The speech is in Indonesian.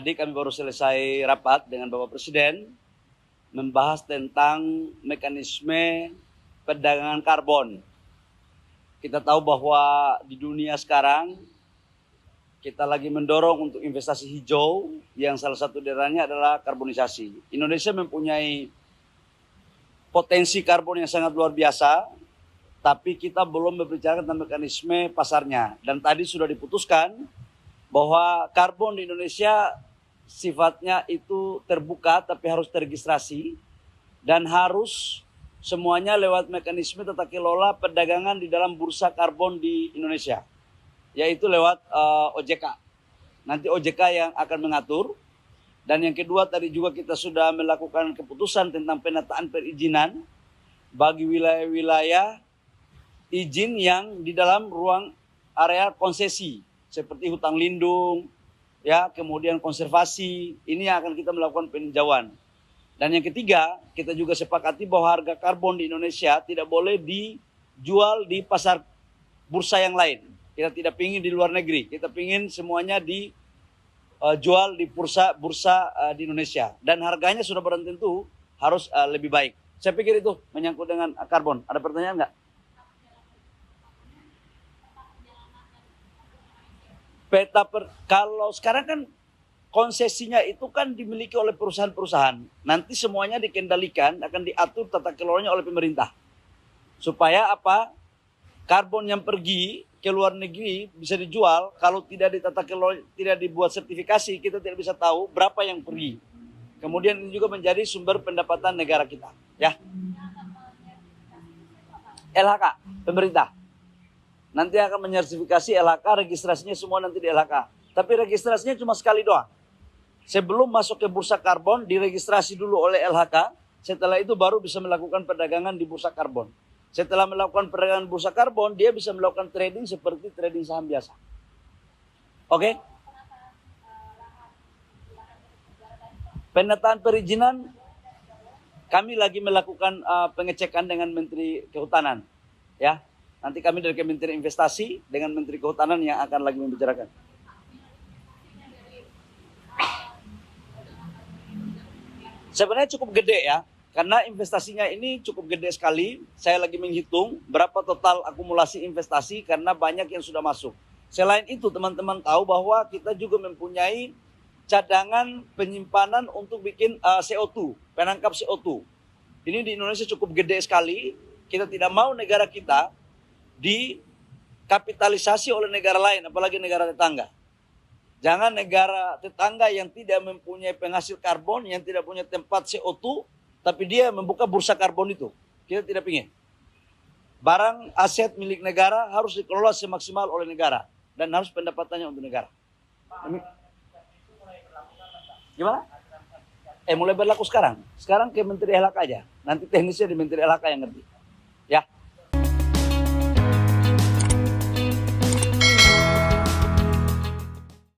Tadi kami baru selesai rapat dengan Bapak Presiden membahas tentang mekanisme perdagangan karbon. Kita tahu bahwa di dunia sekarang kita lagi mendorong untuk investasi hijau yang salah satu daerahnya adalah karbonisasi. Indonesia mempunyai potensi karbon yang sangat luar biasa, tapi kita belum berbicara tentang mekanisme pasarnya. Dan tadi sudah diputuskan bahwa karbon di Indonesia sifatnya itu terbuka tapi harus terregistrasi dan harus semuanya lewat mekanisme tata kelola perdagangan di dalam bursa karbon di Indonesia, yaitu lewat OJK. Nanti OJK yang akan mengatur. Dan yang kedua, tadi juga kita sudah melakukan keputusan tentang penataan perizinan bagi wilayah-wilayah izin yang di dalam ruang area konsesi seperti hutan lindung, ya, kemudian konservasi. Ini yang akan kita melakukan peninjauan. Dan yang ketiga, kita juga sepakati bahwa harga karbon di Indonesia tidak boleh dijual di pasar bursa yang lain. Kita tidak ingin di luar negeri, kita ingin semuanya dijual di bursa di Indonesia. Dan harganya sudah barang tentu harus lebih baik. Saya pikir itu menyangkut dengan karbon. Ada pertanyaan nggak? Kalau sekarang kan konsesinya itu kan dimiliki oleh perusahaan-perusahaan. Nanti semuanya dikendalikan, akan diatur tata kelolanya oleh pemerintah. Supaya apa? Karbon yang pergi ke luar negeri bisa dijual. Kalau tidak ditata kelola, tidak dibuat sertifikasi, kita tidak bisa tahu berapa yang pergi. Kemudian ini juga menjadi sumber pendapatan negara kita. Ya. LHK, pemerintah. Nanti akan menyertifikasi LHK, registrasinya semua nanti di LHK. Tapi registrasinya cuma sekali doang. Sebelum masuk ke bursa karbon, diregistrasi dulu oleh LHK. Setelah itu baru bisa melakukan perdagangan di bursa karbon. Setelah melakukan perdagangan bursa karbon, dia bisa melakukan trading seperti trading saham biasa. Oke? Penataan perizinan, kami lagi melakukan pengecekan dengan Menteri Kehutanan. Ya. Nanti kami dari Kementerian Investasi dengan Menteri Kehutanan yang akan lagi membicarakan. Sebenarnya cukup gede ya, karena investasinya ini cukup gede sekali. Saya lagi menghitung berapa total akumulasi investasi karena banyak yang sudah masuk. Selain itu teman-teman tahu bahwa kita juga mempunyai cadangan penyimpanan untuk bikin CO2, penangkap CO2. Ini di Indonesia cukup gede sekali. Kita tidak mau negara kita dikapitalisasi oleh negara lain, apalagi negara tetangga. Jangan negara tetangga yang tidak mempunyai penghasil karbon, yang tidak punya tempat CO2, tapi dia membuka bursa karbon itu. Kita tidak ingin. Barang aset milik negara harus dikelola semaksimal oleh negara. Dan harus pendapatannya untuk negara. Gimana? Mulai berlaku sekarang. Sekarang ke Menteri LHK aja. Nanti teknisnya di Menteri LHK yang ngerti. Ya.